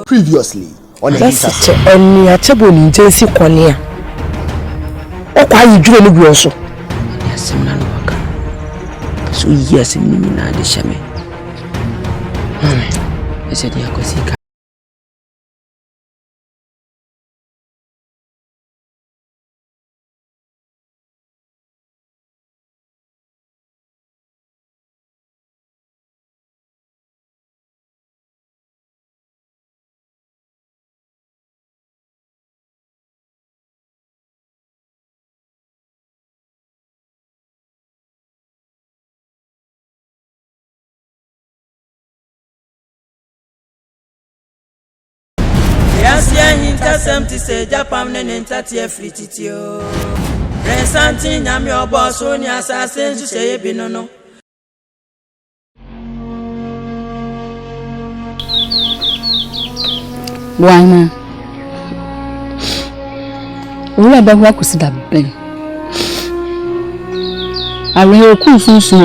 Previously on AHINTASEM. Oni achebo ni jensi konia. Okwa yidure ni gwoso. Asem na no waka. So yes ni na de shame. Ese dia kosika. AHINTASEM ti se Japan ne ntati free titio. Resanti nyame obo so ni asase nhye bi no no. Wana. Ula ba kwa kusida ben. Awe ku funsu.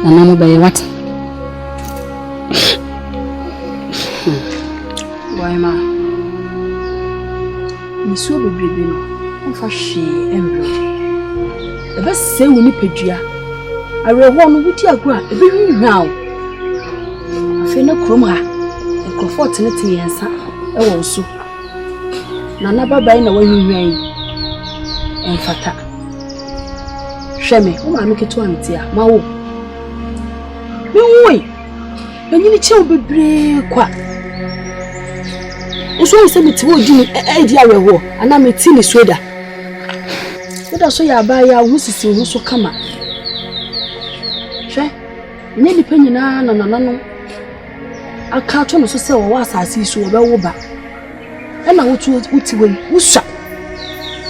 Anamu ba yewata. Waima. Miso bebrebe no. Onfa hwe embro. Ebe se woni padua. Awe ho no wuti agua ebe hwihwaw. Afi na krom ha. Ekrofort ne tiyensa ewo so. Na na babai na wahwihwan. Enfata. Hweme, wo ma meketo antia. Mawo. Me woi. Enyini chew bebre kwa. Uso se meti wo dini di aweho ana meti ni soda. Soda so ya ba ya wo sisi wo so kama. Hwe, nye nipa nyina na no. Aka to no so se wo asase so wo be wo ba. E na wo tu uti we usha.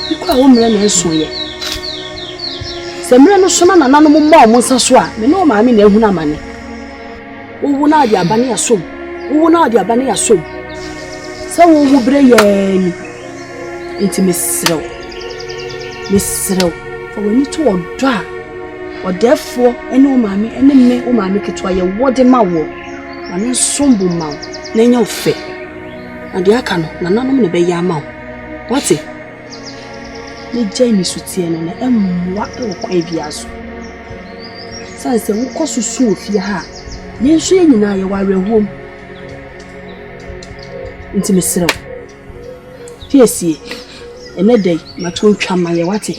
Bikwa wo mre na eso ye. Se mre no so na no mo mo nsa so a me no ma me na ehu na mane. Wo na adi abane ya so. Wo na adi abane ya so. So wo bre ye nti mesrew for when you to odo a odefo ene o maame ene me o maame ketwa ye wode ma wo na ne sombo ma wo na nya ofe na de aka no na nanom ne be ya ma wo wate ne jai ni sutie no na emwa e wo kwa biaso sanse wo kosusu ofie ha ne nso ye nyina ye warehom nti mesrew fiesie ene dai mato ntwa ma ye wate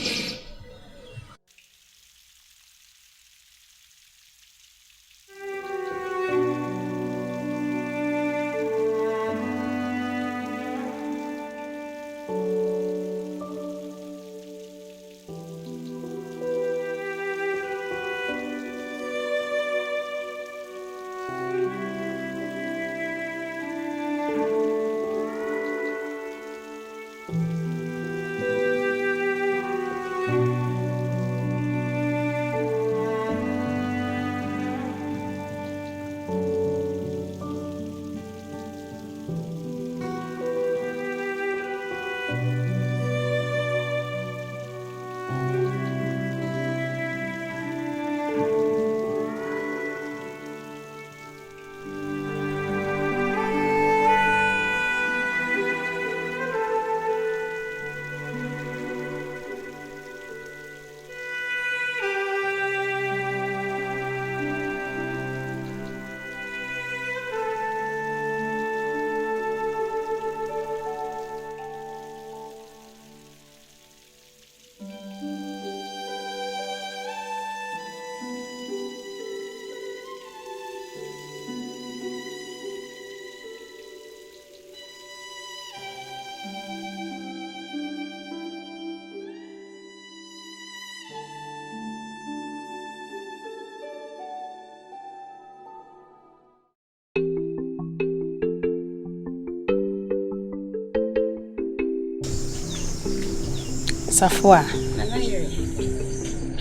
Safwa.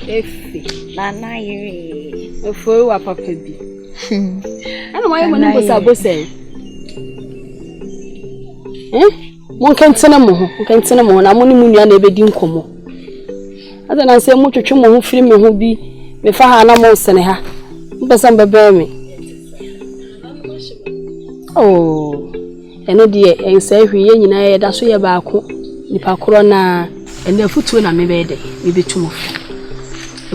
Efi. Nana yere. Ofo wa papa bi. Ana why mo nimbo sa bose? Mo kentena mo na mo ni mu nua na ebedi nkomo. Ada na se mo twetwe mo ho firi me ho bi me fa ha na mo sene ha. Mpesa mbebe me. Oh. Eno de ensa hwiye nyina ye da so ye baako. Nipa koro na ene futuo na me be de. Me betumo.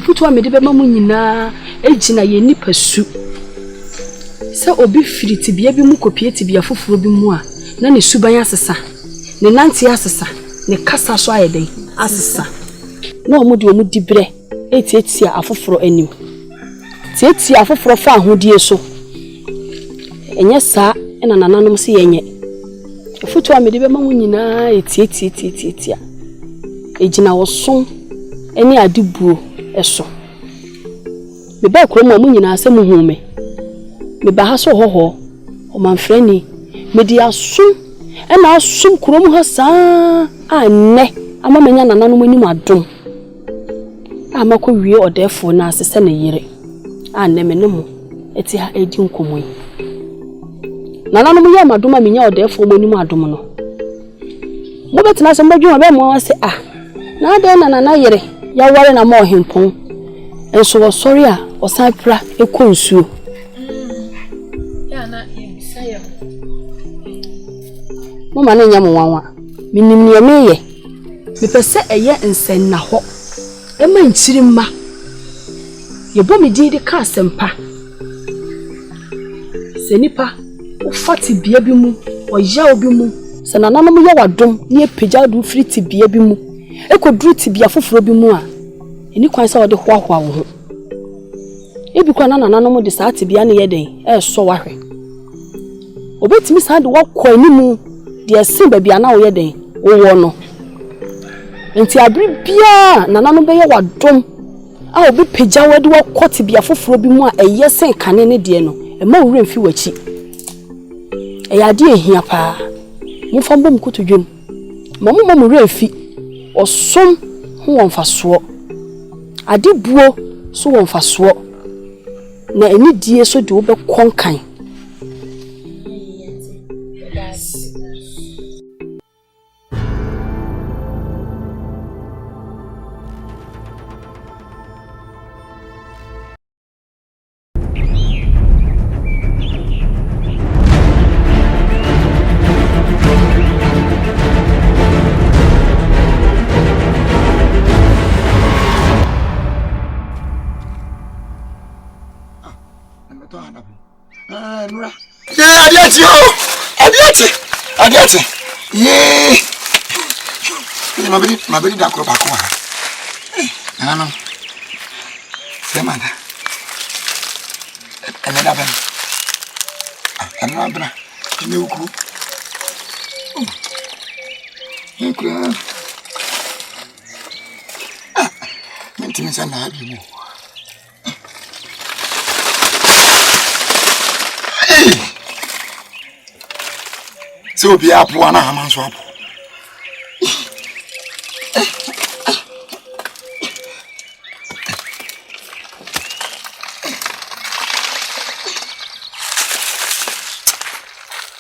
Futuo me de be ma mu nyina ejina ye nipa su. Se obi firi tibia bi mu kopie tibia foforo bi mu a na ne suban asesa. Ne nanti asesa. Ne kasa so ayeden asesa. Na omudi omudi bre etietia afoforo anim. Tietia afoforo fa ahodie so. Enye sa ena nananom se yenye. Futu amede be ma mu nyina etietia. Ejina woso eni adibuo eso. Me ba kro mu nyina se mu hume. Me ba ha so hoho o manfrani me di asum ena asum kro mu ha saa anne ama menya nananom anim adom. Amako wie odefo na asese ne yire. Anne me ne mu eti ha edi nkomo yi. Nananom ya madoma menya odefo mo anim adom no. Mo betina se mbadwuma be mo ase na ade na nana yire ya ware na mo hempon. Enso wo sori a osan pra ekonsuo. Ya na yebisa ya. Mo ma na nya mo wanwa. Minim ne me ye. Me pese eye nsen na ho. Ema nchiri mma. Yebo me di ka sempa. Senipa ufati bia bi mu, oya obi mu. Se nananom ye wadom, ne epagya do firi ti bia bi mu. Ekoduru ti bia foforo bi mu a. Eni kwan se wode hoahoa wo ho. Ebi kwa nananom de saa ti bia ne ye den, so wahwe. Obetimi saa de wakọ animu de esen ba bia na wo ye den, wo no. Enti abri bia nananom be ye wadom. A obi pagya wade wakọ ti bia foforo bi mu a eye sen kane ne de no. Ema wure mfi wachi. Eyade ehia pa. Mfa mbom kotodwem. Mammo wure mfi. Osom ho wonfaso. Ade buo so wonfaso. Na eni die so de wo be konkan. Adiati. Ye. Mabeli da kro bako ha. Nana. Semana. Eneda ben. Enna bra. Ni uku. Nkra. Mentimi sana abi mo. So be up one man swap.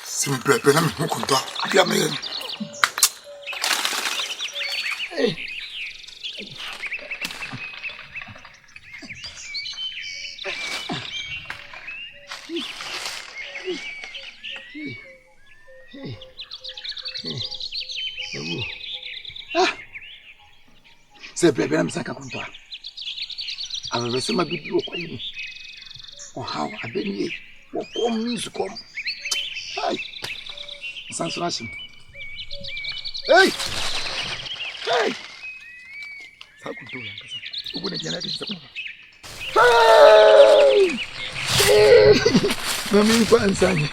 Se me prepara me conta. Abia me. Se prepara me saka conta. Ave se ma bibi o kwani. O how abeni o kom news kom. Ai. Sansurashim. Hey! Hey! Sakuto yankasa. Ubone jana dinsa. Hey! Mami kwa ansanya.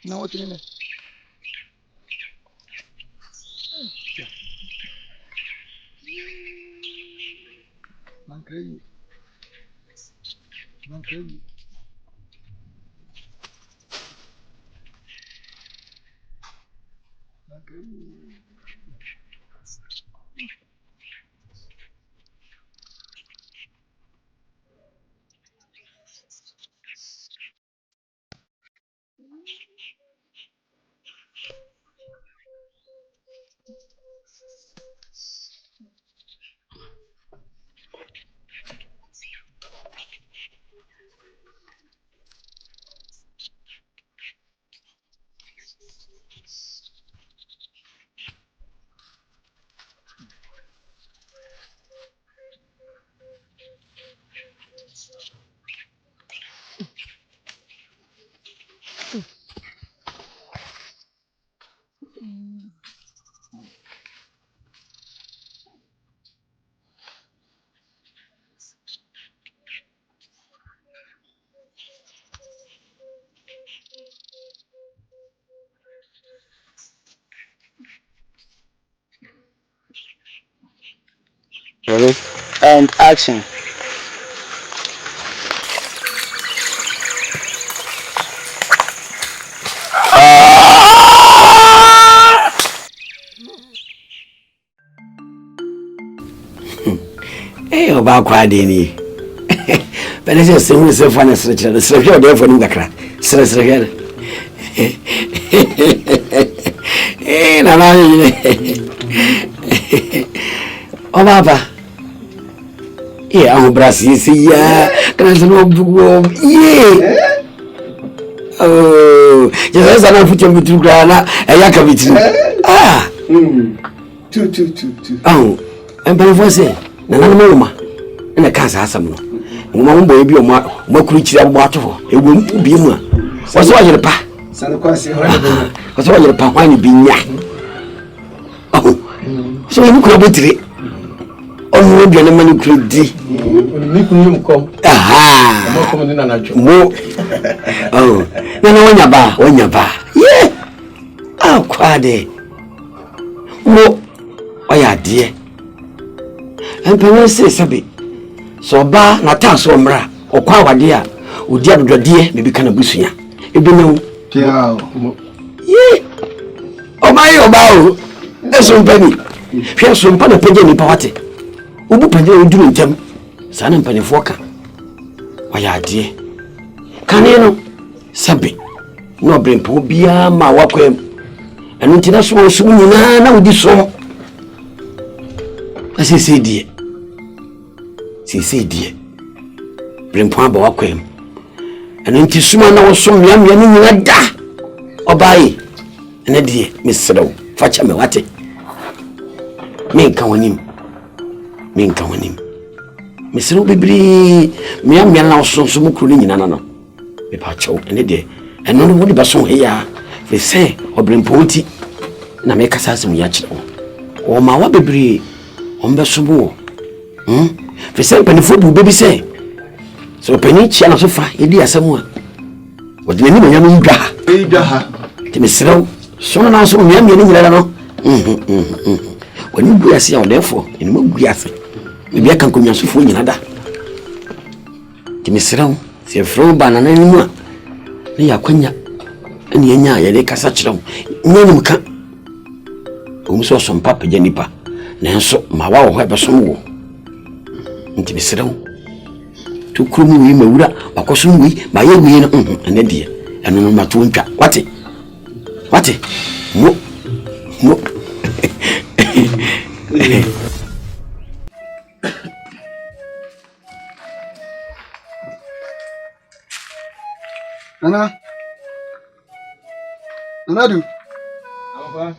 No, what's in it? Manquei. Ready? And action. Hey, about Quadini. But it's just similar so funny, so you're there for Nugakra. So, hey, oh, Papa. Yeah, I'm Brazil. Yeah, can I say no? Yeah. Oh, just as I put you to Grana, a yakabit. Ah. Two. Oh, and by say, no, and I can't have some. One baby or more creature of water. It won't be more. What's all your pa? What's all your pa? Why you be oh, so you could be three. Oh, you are money could be. Aha, more. Oh, no, when you're bar. Yeah. Oh, quade. More. Oh, yeah, dear. And Penny says a bit. So, bar, not toss or mra, or quawa dear, or dear, maybe can a bushia. You know, yeah. Oh, my, bow. That's so penny. Here's some pan of penny party. Ubu penny doing them. Son and penny forker. Why, dear. Can you know? Sabi. No bring poor beer, my walk and international soon, now with this song. As he said, dear. She said, dear. Bring Pamba Waquem. And into Suman or some young like that. Or buy. And a dear, Miss Sado, fetch me what it. Mean come on him. Miss Ruby, me and me allow some cooling in another. Me pacho, and a dear. And no one but so here. They say, or bring Ponty. And I make us as some yacht. Or my wabi, on the sumo. They say penny food will baby say. So penny channel so far, it is someone. What do you mean? You mean, Miss Slow, so now so young, you know. When you go see out therefore, in move gas, maybe I can come your food in another. Miss Slow, see a throw banana anymore. They are quenya, and yenya, they can such long. No, can. Saw some papa Jennifer. Nanso, my wow, have a song. Nti bisirawo to krumu wi mawura akoso wi ma ye wi no ene de eno no mato ntwa wate mo Nanadu Papa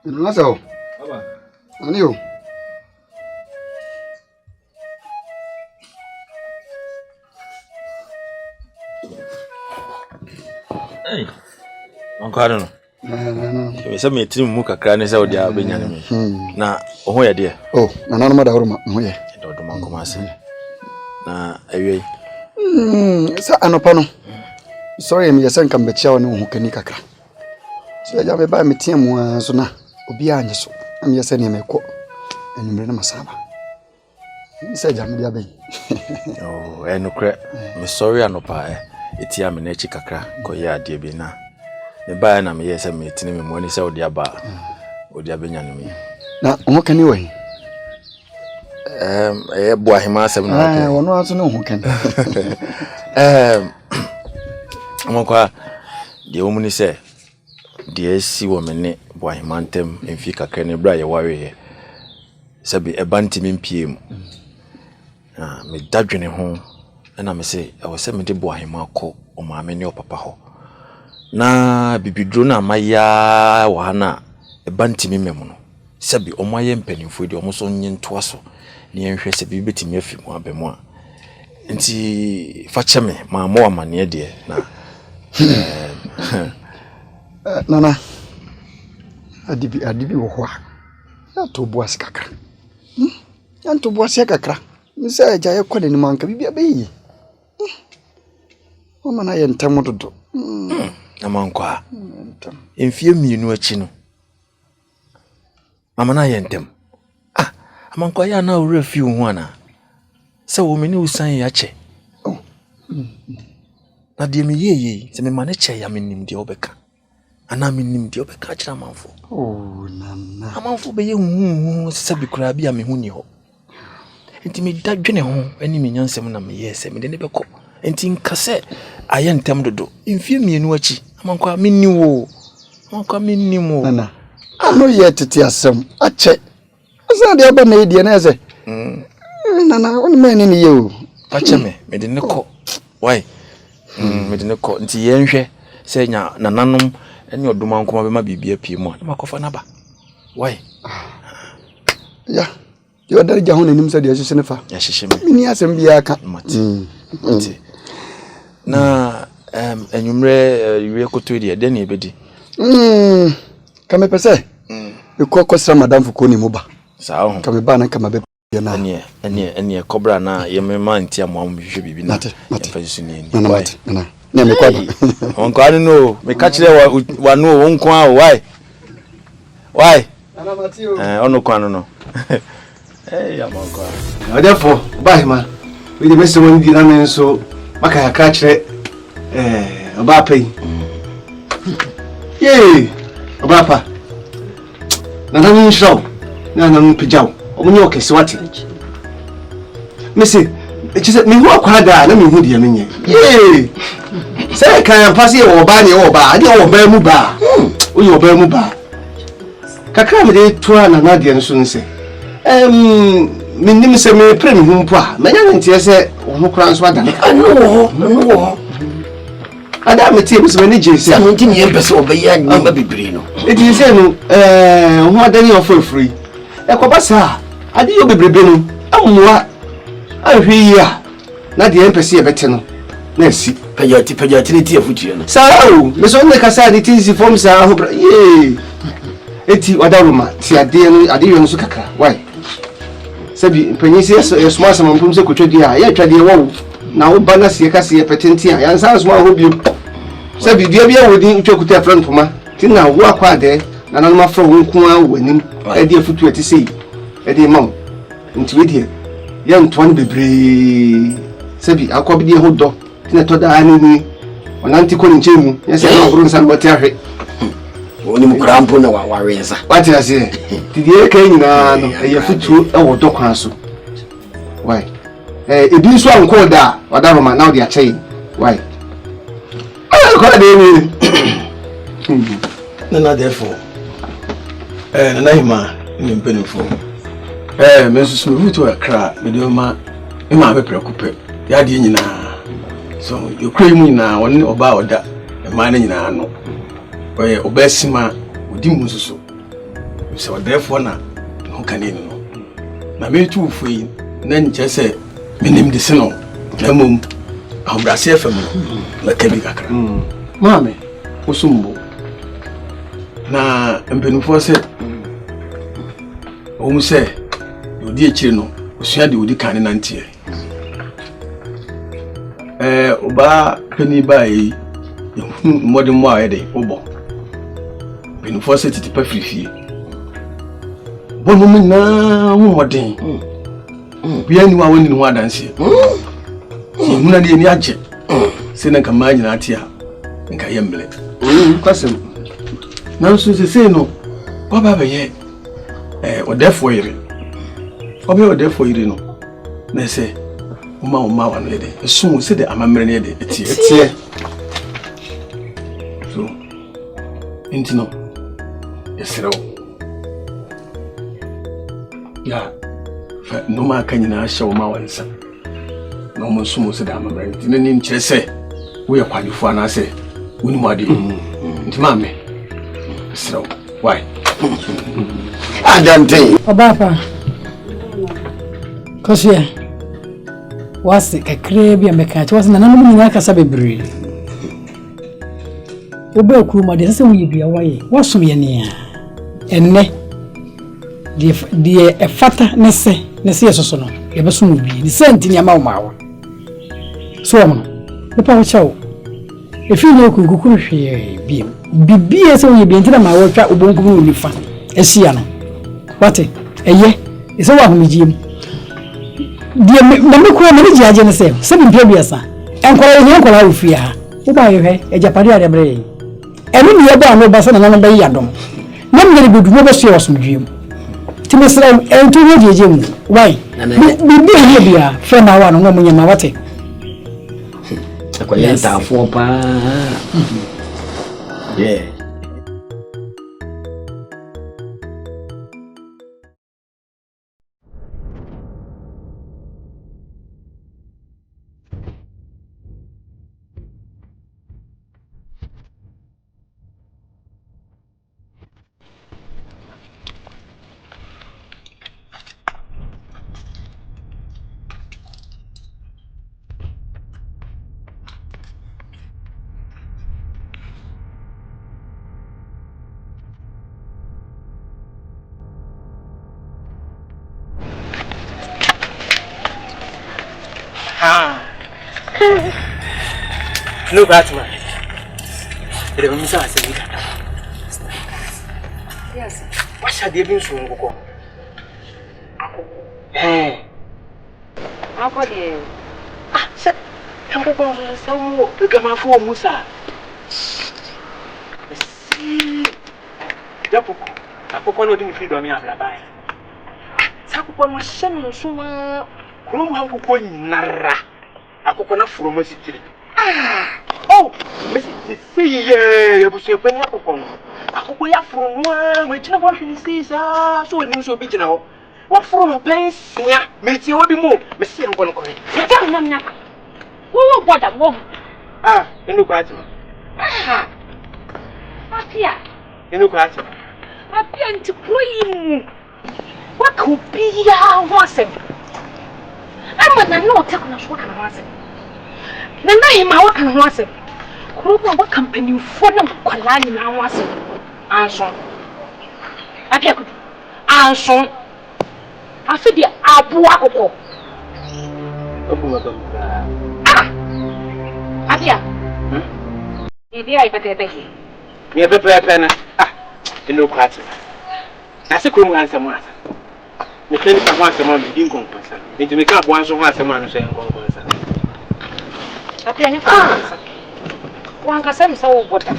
Nasa Papa Anio Hey, Uncle, I don't know. If some meeting Muka crannies out there, Benjamin. Now, oh, yeah, dear. Oh, another mother, oh, yeah. Don't come, Na awie. Sa anopa no. Sorry me yesen kan bechia woni ho kani kakra. So ya be ba me tiamu so na obi anye so. Am yesen ne me ko. Enumre na masaba. Say jam dia ben. Oh, enukre. Me sorry anopa etia me na chi kakra ko ya ade bi na. Me ba na me yesen me tini me mo ni say odi aba. Odi abenya no me. Na ho kani we. Bo ahima asem na. Wono aso no ho kani. Amonkwa de wo muni se de si wo mene bo ahima ntem mfi kakra ne bra ye wawe sabi ebanti mimpiem. Me dadwene ho na me se e wo se me de bo ahima ko o maame ne o papa ho. Na bibidro na maya wa hana ebanti mimemu no sabi o maye mpanimfo de o mo so nyento so ne yenhwe se bibi betimi afi mu abemu a nti fa cheme ma mo amane de na Nana adibi wo ho a ya to boas kakra ya to boas kakra mi se aja ye kwade ni manka bibi abeyi o mana ye ntam dodo amankwa emfie mienu achi no amana ye ntem amankwa ya na owura fi wo ho ana se wo meni usan ya che na de me ye se me mane che ya menim de obeka ana menim de obeka kira manfo nana amanfo be ye hu se bi kura bia me hu ni ho enti me dadwene ho ani me nyansem na me ye se me de ne beko enti nkase aye ntem dodo mfie mienu achi amankwa menni wo amankwa menni mo nana ano ye tete asem ache asa de aba na idie na eze nana woni meni ni ye o ache me de ne ko why me de ne ko nti ye nhwe se nya nananom ene oduma nkoma be ma bibia pie mu na makofa na ba why ya yo dari ja ho nanim se de hyehyɛ ne fa ya hyehyɛ me mini asem bia aka mati na enwumre yiwe koto de de na ebedi kame pese ko sra madam fuko ni muba saa ho kame ba na kama be na ene kobra na ye me man tia mo am hwehwe bibi na fa su ni na na me kwa on kwa no me ka kire wa no won kwa why ana matio ono kwa no ya mo kwa therefore bye man we dey mess when di na men so maka ya ka kire oba pay oba pa na nan show na nan pijaw omunyo kesi wati mesi ekise me hu akwa da na me hu de amenye say kan pase oba ne oba ade oba mu ba oyi oba mu ba kakra me de to na na de nso nse minnim se me pre me hu mpo a manya ntie se wo kura nso ada no ada me tie me ni jese anu nti me pese obeya nyima bibiri no eti se no ho adani ofofuri ekobasa ade yo bebrebe no amua ahwi ya na de empese ye bete no na asi pajati ni tie futu no sao me so ne kasa de tinsi form sa ho eti wadaruma ti ade yo no so kakra why sabi panyisi ye smart sama mpum se kotwadi a ye twade wo na wo ba na se kase ye petenti a yan san so ho bio sabi dia bia wodi ntwakuta front poma ti na wo akwa de na na ma fro wo nku a wanim e de futu eti sei e de mam nti we de ye ntwan bebre sabi akwa bi de ho do ti na to da ani ni onanti ko nche mu ye se na buru nsan bote ahwe oni mu krampo na wa rensa wati ase ti de ka nyina no ye futu e wo do kwan so why ebi nso anko da wadaroma na odi achei why ko de ni na therefore na hima ni mpenifo me nso me futu akra me de ma be prekupe ya de nyina so yo krai mu nyina woni oba oda e ma na nyina no obesima odi mu nso so therefore na no kanini no na me tu fui na nche se menim de se no na mom abrase fam na kabi kakra mame osumbo na mpenufo se o mu se odi echire no osua de odi kan na ntie Oba penny by modern more day, Obo. Been forced to pay free. One woman now, modern. We are new one in one dance. You know, the Yache. Send a man in Atia and Cayemble. Cousin. Now, so they say no. Papa, ye. Or therefore, you. Or therefore, you know. They say. Uma one lady. Soon said I'm a married it's here. So, Intino, yes, sir. Yeah, no man can show my answer. No more soon said I'm a married. In the name, say, we are quite for an answer. We know what mammy. So, why? I don't think. Oh, Papa. Cause yeah. Was a crabby and mechat wasn't an animal like a sabi breed. Obeku, my dear, will be away. What's me near? And ne, dear, a fatter Nesse, Nessie, ever soon will be the same thing among our. So, the power show. If you look, you could be as we be into my work at Ubungu with fun. A Siano. What a year is a one with Jim. Dear, Mamma Quammy, I just say, 7 previous, and call you uncle out fear. Who buy you a Japadia brain? And when you are down, no basson and another yadom. None very good rubber shows with you. Timothy and 2 years, Jim. Why? Be here, friend, I want no money, Mawati. Yes, 4 pa. Yeah. No, Batman. Yes. What shall they be soon? Eh, how could you? Sir, I'm going to some more. You come for Musa. Apoko didn't feed on me after buying. Sakupon was sending some room how to go Nara. Apoko from a city. Oh, Mrs. See, you should bring up upon. Apoko from one which no one sees, so it will be now. What from a place? Yeah, makes you be more. Mrs. I'm going to go. Who bought a move? You look at him. Apia. You look at him. Apia to cream. What could be your wassail? I'm not taking us what I was. The name I work on wassail. What company for them? Colani now wassail. Answer. Apia could answer. I feel the abuako. Apia. Maybe I better be. You have a pen. You know, Pat. I said, come on, some matter. The clinic at once a month in compensation. It make up once or once a month saying compensation. One can send so water.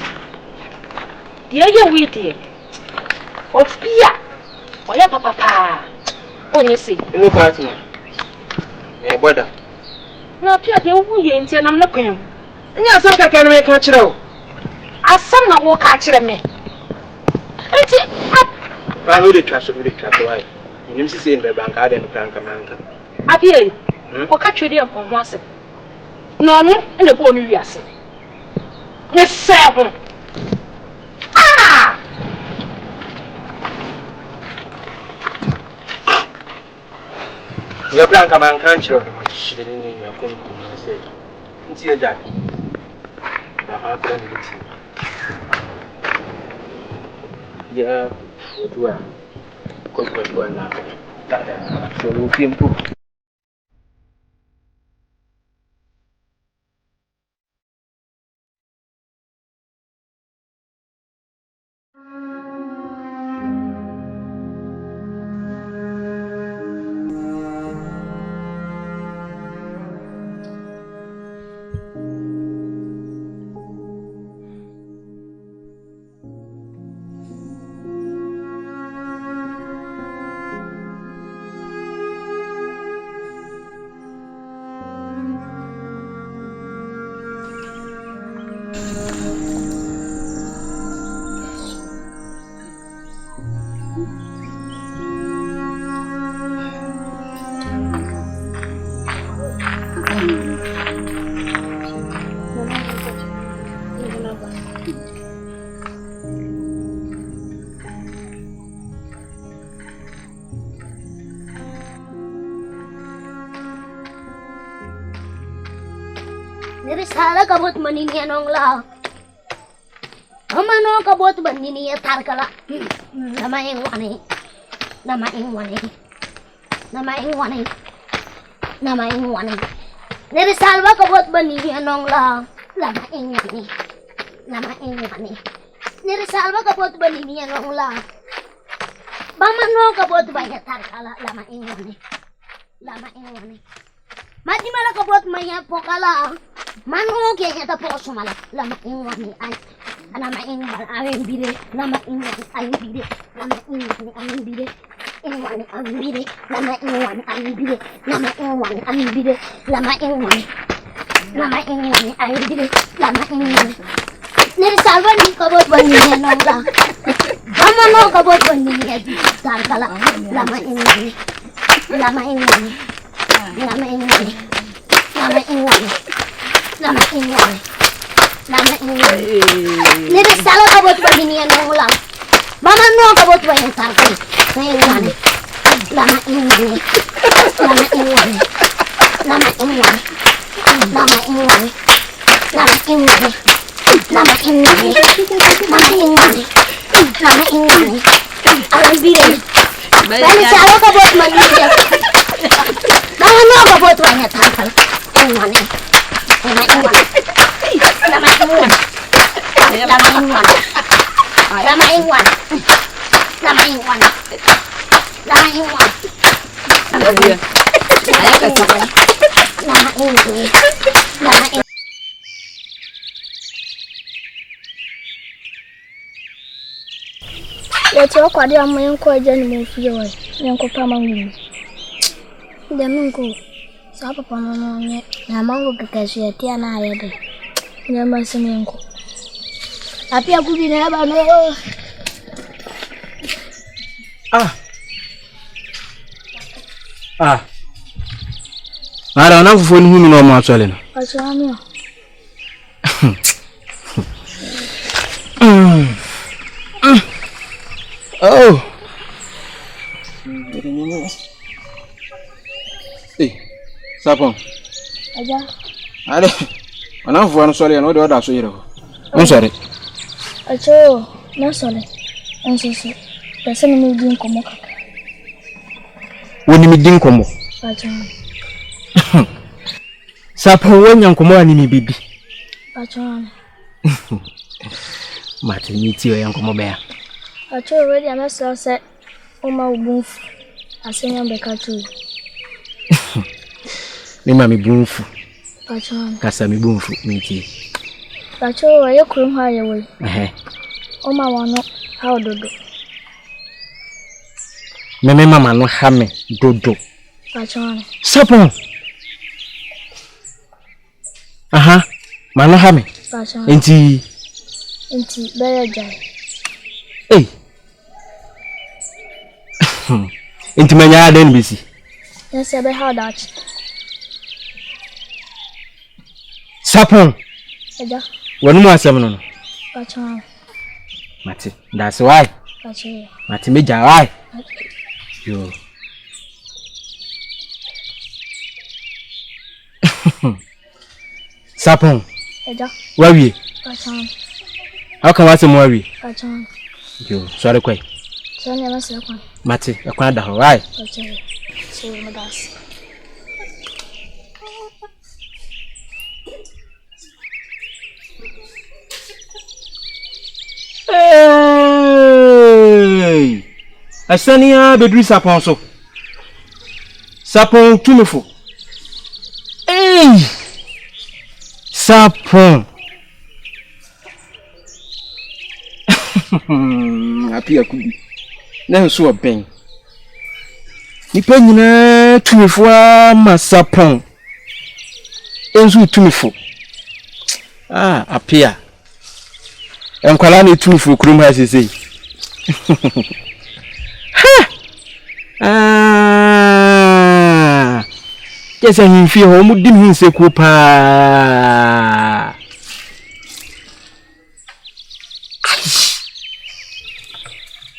The other way, dear. Or fear. Or your papa. Oh, you see. You look at me. Yeah, brother. No, Pierre, they won't get and I'm not going. Yes, I can make a catcher. I some not walk catcher me. I really trust you, really trust why. You see in the bank, I didn't plan commander. I feel or catch you on once. No, and the bone you are saying. Yes, sir. Your plan command can't show him. She didn't need your phone. I said, it's your dad. Yeah, what do I? So, Nere sala kabut manini anongla. Amano kabut manini tarkala. Nama ingwani. Nama ingwani. Nama ingwani. Nama ingwani. Nere salva kabut manini anongla. Lama ingwani. Nama ingwani. Nere salva kabut manini anongla. Bamano kabut banyak tarkala. Lama ingwani. Lama ingwani. Mati malah kabut maya pokala. Manu kayaknya tak poso malah. Lama ingwani ay. Lama ingwani ay bide. Lama ingwani ay bide. Lama ingwani ay bide. Ingwani ay bide. Lama ingwani ay bide. Lama ingwani ay bide. Lama ingwani. Lama ingwani ay bide. Lama ingwani. Nere salva ni kabut bani ya nongla. Mama no kabut bani ya tarkala. Lama ingwani. Lama ingwani. Lama ingwani. Lama ingwani. Lama ingwani. Lama ingwani. Nere sala kabut bani ya nongla. Mama no kabut bani tarkala. Ingwani. Lama ingwani. Lama ingwani. Lama ingwani. Lama ingwani. Lama ingwani. Lama ingwani. Lama ingwani. Lama ingwani. Alam bire. Bani sala kabut bani ya. Mama no kabut bani tarkala. Ingwani. Lama ingwani. Lama ingwani. Lama ingwani. Lama ingwani. Lama ingwani. Lama ingwani. Lama ingwani. Lama ingwani. Yɛte ɔkwade ama yɛnkɔ agya ne mafie wɔ yɛnkɔpa mango mu dɛ menko saa papa no no nyɛ na mango keka so yɛte a na ayɛ dɛ nyɛma sɛ menkɔ apia ko bi na ɛba no Ara na fufu ni hunu no mo asole no ɔkyerɛ me Oh. Hey, Sapon. Aja. Ale. Ana fufu no sole no de oda so yere ho. On sore. Acho, na sole. Onso. Pese ni mi din komo kaka. Woni mi din komo. Acha. Sapon wonya komo ani mi bibi. Acha. Mate ni ti o yan komo be ya. Acho already am so say oma ubunfu. Asenya beka tu. Ni ma mi bunfu. Acha. Kasa mi bunfu mi ti. Acho waye kurum ha ye we. Oma wano ha ododo. Meme mama no ha me dodo. Acha. Sapon. Aha. Mano ha me. Acha. Enti baya jai. Hey. Enti manya den bisi. Yes, I be how that. Sapon. Aja. Wonu mu asem no. Acha. Mate, that's why. Acha. Mate meja why. Yo. Sapon. Aja. Wawie. Acha. How can I say more wawie? Acha. Yo, sorry kwai. So never say kwai. Mate, akwa da ho why? Acha. So my das. Hey! Asania bedri sapon so. Sapon tumefo. Hey! Sapon. Api akubi. Na nso oben. Nipa nyina tumefo ma sapon. Enzo tumefo. Apia. Enkwala na tumefo kurum ha sesei. Kesa himfi ho mu dim hinse ku pa.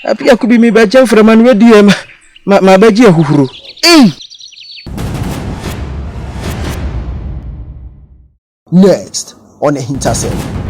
Apia kubi mi ba jam fra man wedi ma ba ji ahuhuro. Next on AHINTASEM.